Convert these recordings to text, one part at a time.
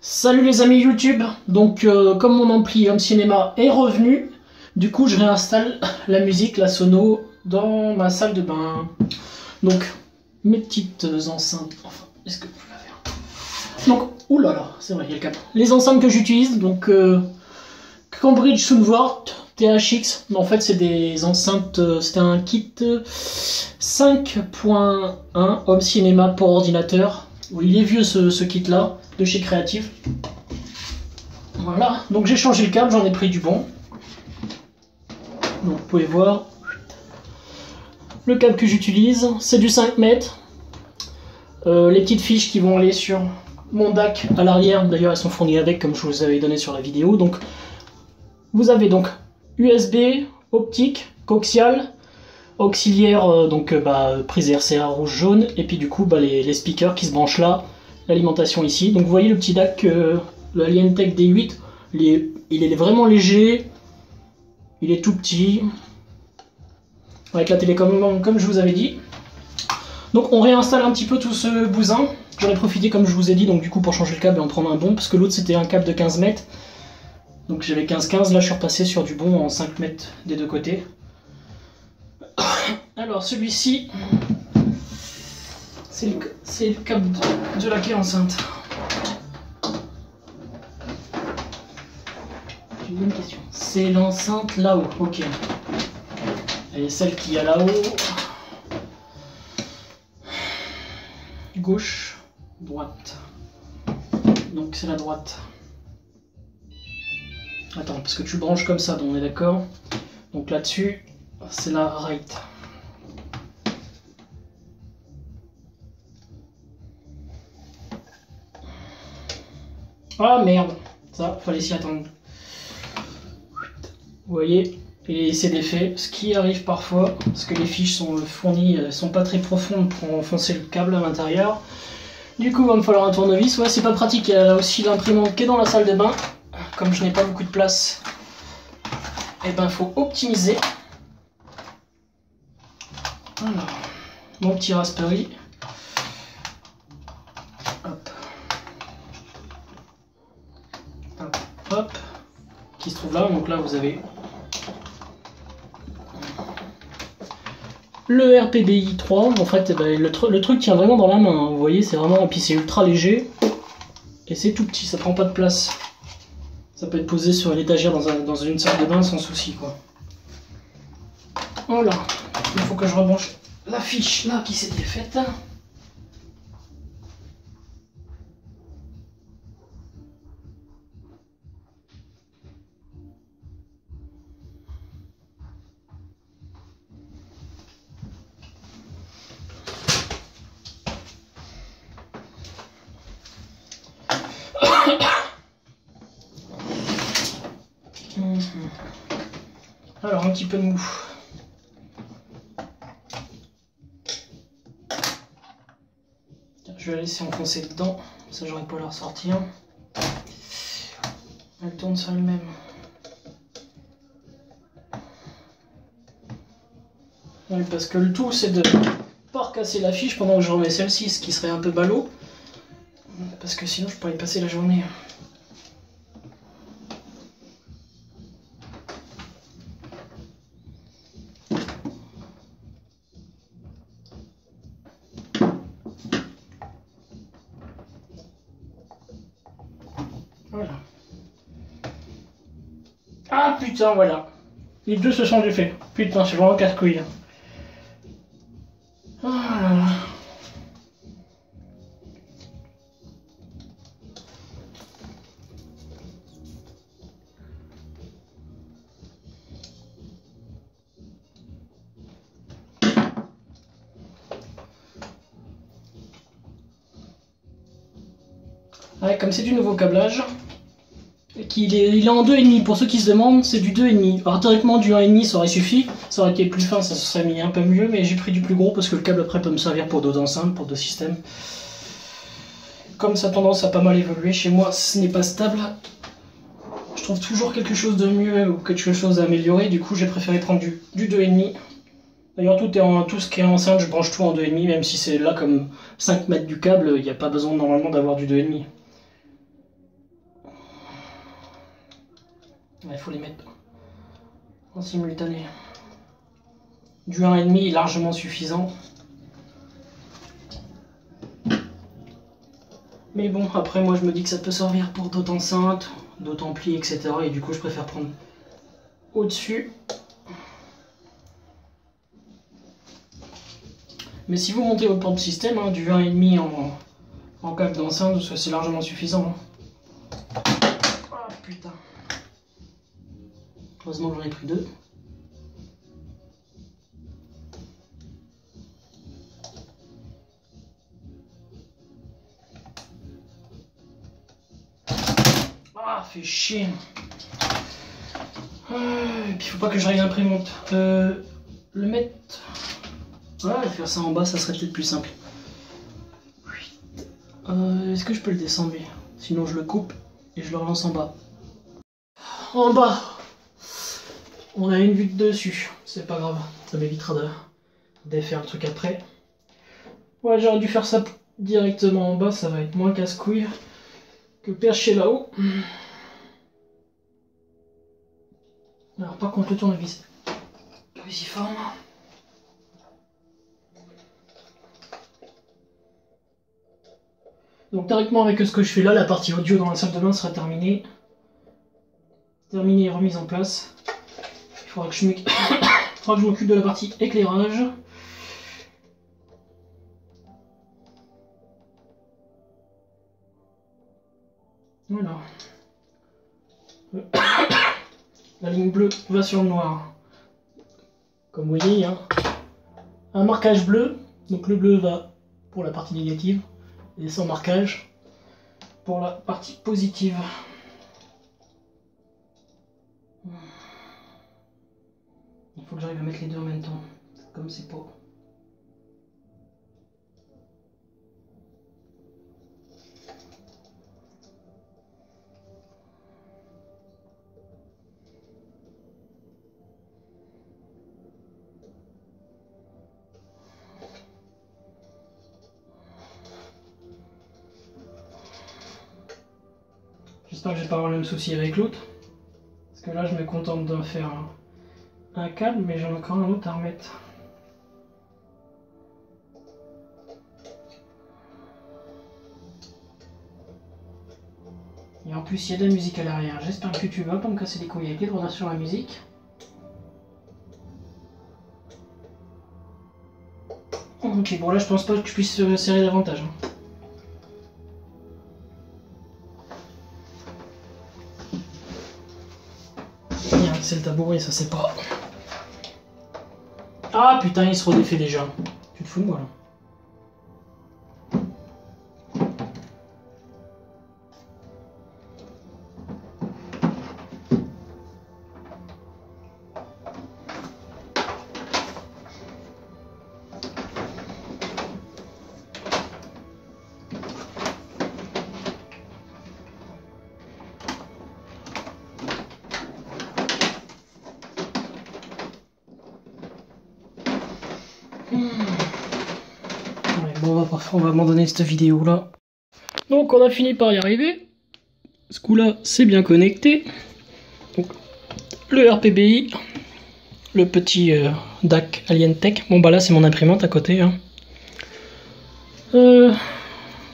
Salut les amis YouTube, donc comme mon ampli home cinéma est revenu, du coup je réinstalle la musique, la sono dans ma salle de bain. Donc mes petites enceintes, enfin est-ce que vous l'avez? Donc, oulala, c'est vrai, il y a le câble. Les enceintes que j'utilise, donc Cambridge Soundword THX, en fait c'est des enceintes, c'était un kit 5.1 home cinéma pour ordinateur. Oui, il est vieux ce kit là, de chez Creative. Voilà, donc j'ai changé le câble, j'en ai pris du bon. Donc vous pouvez voir, le câble que j'utilise, c'est du 5 mètres. Les petites fiches qui vont aller sur mon DAC à l'arrière, d'ailleurs elles sont fournies avec, comme je vous avais donné sur la vidéo. Donc vous avez donc USB, optique, coaxial, auxiliaire, prise RCA rouge jaune, et puis du coup les speakers qui se branchent là, l'alimentation ici. Donc vous voyez le petit DAC, le Alientek D8, il est vraiment léger, il est tout petit, avec la télécommande comme je vous avais dit. Donc on réinstalle un petit peu tout ce bousin. J'en ai profité comme je vous ai dit, donc du coup pour changer le câble et en prendre un bon, parce que l'autre c'était un câble de 15 mètres. Donc j'avais 15-15, là je suis repassé sur du bon en 5 mètres des deux côtés. Alors celui-ci, c'est le câble de la clé enceinte. J'ai une question. C'est l'enceinte là-haut, ok. Et celle qui est là-haut, gauche, droite. Donc c'est la droite. Attends, parce que tu branches comme ça, donc on est d'accord. Donc là-dessus, c'est la right. Ah merde, ça, fallait s'y attendre. Vous voyez, et c'est défait, ce qui arrive parfois, parce que les fiches sont fournies, elles sont pas très profondes pour enfoncer le câble à l'intérieur. Du coup, il va me falloir un tournevis. Ouais, c'est pas pratique, il y a aussi l'imprimante qui est dans la salle de bain. Comme je n'ai pas beaucoup de place, et ben faut optimiser. Alors, mon petit Raspberry. Hop. Hop, hop. Qui se trouve là. Donc là, vous avez le RPBI 3. En fait, le truc tient vraiment dans la main. Vous voyez, c'est vraiment. Et puis c'est ultra léger. Et c'est tout petit, ça prend pas de place. Ça peut être posé sur l'étagère dans une salle de bain sans souci, quoi. Voilà. Il faut que je rebranche la fiche là qui s'est défaite. Alors un petit peu de mou. Je vais la laisser enfoncer dedans, ça j'aurais pas à la ressortir. Elle tourne sur elle-même. Oui, parce que le tout c'est de pas recasser la fiche pendant que je remets celle-ci, ce qui serait un peu ballot. Parce que sinon je pourrais y passer la journée. Voilà. Ah putain, voilà. Les deux se sont défaits. Putain, c'est vraiment casse-couille. Oh là là. Ouais, comme c'est du nouveau câblage, il est en 2,5. Pour ceux qui se demandent, c'est du 2,5. Alors théoriquement du 1,5 ça aurait suffi, ça aurait été plus fin, ça se serait mis un peu mieux, mais j'ai pris du plus gros parce que le câble après peut me servir pour d'autres enceintes, pour d'autres systèmes. Comme ça a tendance à pas mal évoluer chez moi, ce n'est pas stable. Je trouve toujours quelque chose de mieux ou quelque chose à améliorer, du coup j'ai préféré prendre du 2,5. D'ailleurs, tout ce qui est enceinte, je branche tout en 2,5, même si c'est là comme 5 mètres du câble, il n'y a pas besoin normalement d'avoir du 2,5. Il faut les mettre en simultané. Du 1,5 est largement suffisant. Mais bon, après moi je me dis que ça peut servir pour d'autres enceintes, d'autres amplis, etc. Et du coup je préfère prendre au-dessus. Mais si vous montez votre propre système, hein, du 1,5 en câble d'enceinte, c'est largement suffisant. Hein. Ah putain. Heureusement que j'en ai pris 2. Ah, fait chier. Et puis faut pas que j'aille l'imprimante. Le mettre... Ouais, faire ça en bas, ça serait peut-être plus simple. Est-ce que je peux le descendre? Sinon je le coupe et je le relance en bas. En bas, on a une vue de dessus. C'est pas grave, ça m'évitera de défaire le truc après. Ouais, j'aurais dû faire ça directement en bas, ça va être moins casse-couille que percher là-haut. Alors par contre le tournevis fusiforme. Donc théoriquement avec ce que je fais là, la partie audio dans la salle de bain sera terminée. Terminée et remise en place. Il faudra que je m'occupe de la partie éclairage. Voilà. La ligne bleue va sur le noir. Comme vous voyez, il y a un marquage bleu. Donc le bleu va pour la partie négative et sans marquage pour la partie positive. Il faut que j'arrive à mettre les deux en même temps. Comme c'est pas... J'espère que je vais pas avoir le même souci avec l'autre. Parce que là je me contente d'en faire un câble, mais j'en ai encore un autre à remettre. Et en plus il y a de la musique à l'arrière. J'espère que tu vas pas me casser les couilles avec les droits sur la musique. Ok, bon là je pense pas que je puisse serrer davantage. C'est le tabouret, ça c'est pas... Ah putain, il se redéfait déjà. Tu te fous de moi là? Bon, on va abandonner cette vidéo là. Donc on a fini par y arriver. Ce coup là c'est bien connecté. Donc, le RPBI, le petit DAC Alientech. Bon bah là c'est mon imprimante à côté. Hein.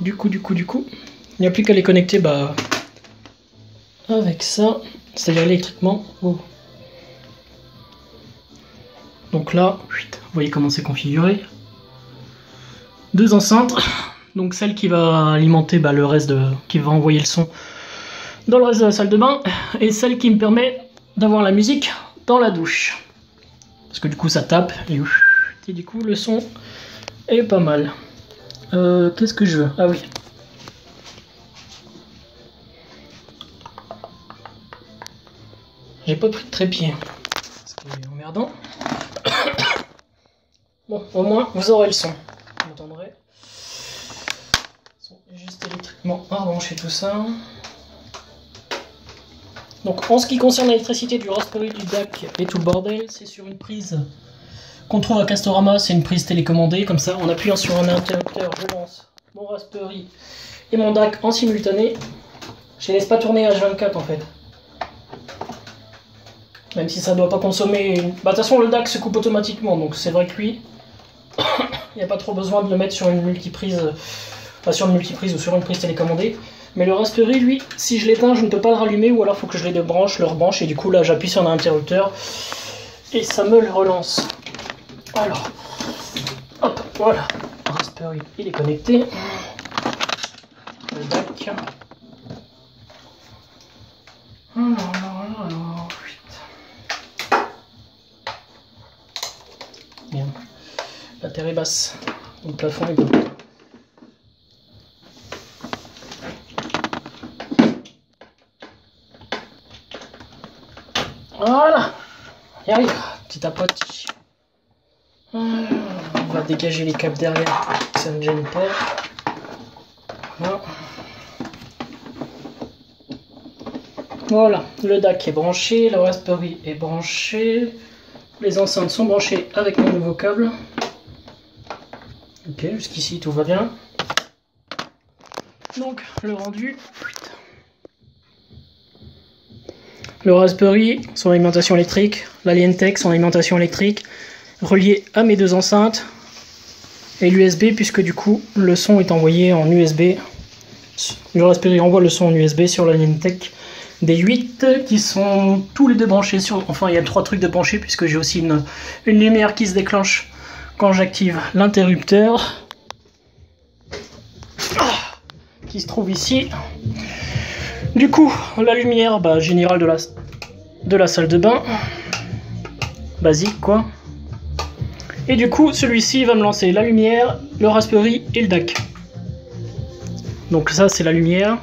Du coup, il n'y a plus qu'à les connecter bah, avec ça, c'est-à-dire électriquement. Oh. Donc là, vous voyez comment c'est configuré. Deux enceintes, donc celle qui va alimenter bah, le reste qui va envoyer le son dans le reste de la salle de bain, et celle qui me permet d'avoir la musique dans la douche. Parce que du coup ça tape, et du coup le son est pas mal. Qu'est-ce que je veux? Ah oui. J'ai pas pris de trépied. C'est emmerdant. Bon, au moins vous aurez le son. Vous entendrez. Juste électriquement arranger tout ça. Donc en ce qui concerne l'électricité du Raspberry, du DAC et tout le bordel, c'est sur une prise qu'on trouve à Castorama, c'est une prise télécommandée, comme ça en appuyant sur un interrupteur je lance mon Raspberry et mon DAC en simultané. Je les laisse pas tourner H24 en fait. Même si ça doit pas consommer... Bah de toute façon le DAC se coupe automatiquement, donc c'est vrai que lui, il n'y a pas trop besoin de le mettre sur une multiprise, enfin sur une multiprise ou sur une prise télécommandée. Mais le Raspberry, lui, si je l'éteins, je ne peux pas le rallumer, ou alors il faut que je les débranche, le rebranche, et du coup là j'appuie sur un interrupteur, et ça me le relance. Alors, hop, voilà, le Raspberry, il est connecté. Le DAC. Bien. La terre est basse, donc le plafond est bas. Voilà, y arrive, petit à petit. On va dégager les câbles derrière pour que ça ne gêne pas. Voilà. Voilà, le DAC est branché, le Raspberry est branché, les enceintes sont branchées avec mon nouveau câble. Ok, jusqu'ici tout va bien. Donc le rendu. Le Raspberry, son alimentation électrique, l'Alientek, son alimentation électrique, relié à mes deux enceintes, et l'USB, puisque du coup le son est envoyé en USB. Le Raspberry envoie le son en USB sur l'Alientek des 8 qui sont tous les deux branchés sur... Enfin, il y a 3 trucs de branchés, puisque j'ai aussi une lumière qui se déclenche quand j'active l'interrupteur, qui se trouve ici. Du coup, la lumière générale de la salle de bain, basique quoi. Et du coup, celui-ci va me lancer la lumière, le Raspberry et le DAC. Donc ça, c'est la lumière.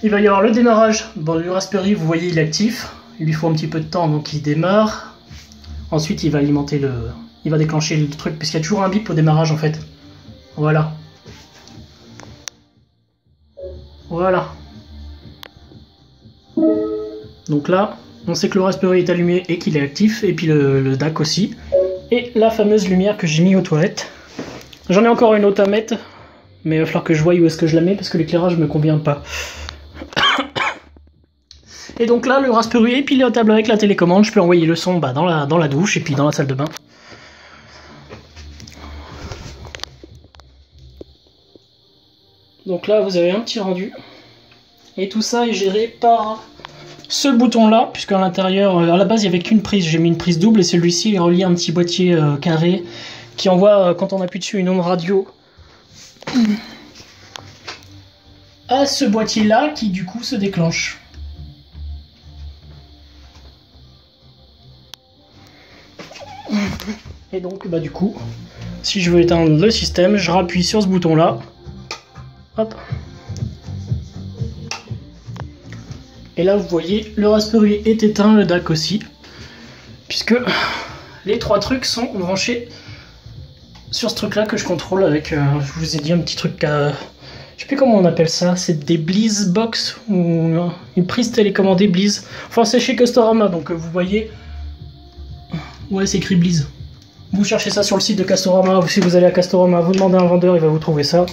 Il va y avoir le démarrage. Bon, le Raspberry, vous voyez, il est actif. Il lui faut un petit peu de temps, donc il démarre. Ensuite, il va alimenter il va déclencher le truc, puisqu'il y a toujours un bip au démarrage en fait. Voilà. Voilà. Donc là, on sait que le Raspberry est allumé et qu'il est actif, et puis le DAC aussi. Et la fameuse lumière que j'ai mis aux toilettes. J'en ai encore une autre à mettre, mais il va falloir que je voie où est-ce que je la mets, parce que l'éclairage ne me convient pas. Et donc là, le Raspberry est pilotable avec la télécommande. Je peux envoyer le son dans la douche et puis dans la salle de bain. Donc là, vous avez un petit rendu. Et tout ça est géré par ce bouton-là, puisque à l'intérieur, à la base, il n'y avait qu'une prise. J'ai mis une prise double et celui-ci est relié à un petit boîtier carré qui envoie, quand on appuie dessus, une onde radio à ce boîtier-là qui, du coup, se déclenche. Et donc, du coup, si je veux éteindre le système, je rappuie sur ce bouton-là. Hop. Et là, vous voyez, le Raspberry est éteint, le DAC aussi, puisque les 3 trucs sont branchés sur ce truc-là que je contrôle avec, je vous ai dit, un petit truc à... Je sais plus comment on appelle ça, c'est des Bliss Box, ou une prise télécommandée Bliss. Enfin, c'est chez Castorama, donc vous voyez... Ouais, c'est écrit Bliss. Vous cherchez ça sur le site de Castorama, ou si vous allez à Castorama, vous demandez à un vendeur, il va vous trouver ça.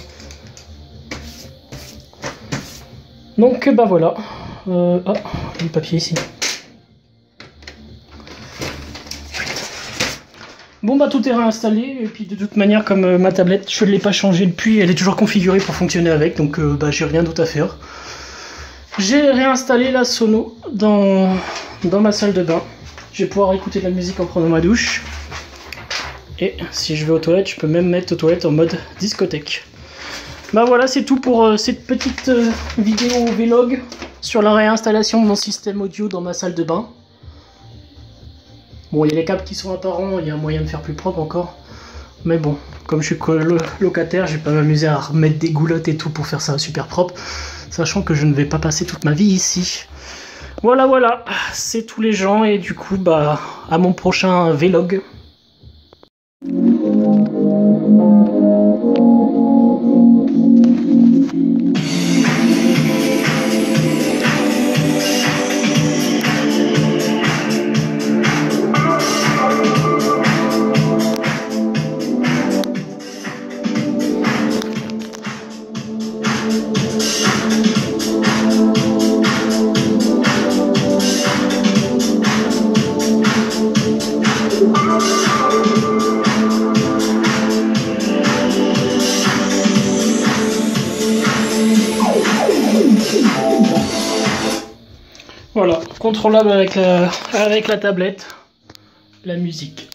Donc, voilà. Ah, le papier ici. Bon, tout est réinstallé, et puis de toute manière, comme ma tablette, je ne l'ai pas changée depuis, elle est toujours configurée pour fonctionner avec, donc j'ai rien d'autre à faire. J'ai réinstallé la sono dans ma salle de bain. Je vais pouvoir écouter de la musique en prenant ma douche. Et si je vais aux toilettes, je peux même mettre aux toilettes en mode discothèque. Voilà, c'est tout pour cette petite vidéo vlog sur la réinstallation de mon système audio dans ma salle de bain. Bon, il y a les câbles qui sont apparents, il y a un moyen de faire plus propre encore. Mais bon, comme je suis locataire, je vais pas m'amuser à remettre des goulottes et tout pour faire ça super propre, sachant que je ne vais pas passer toute ma vie ici. Voilà, c'est tous les gens, et du coup, à mon prochain vlog. Voilà, contrôlable avec la tablette, la musique.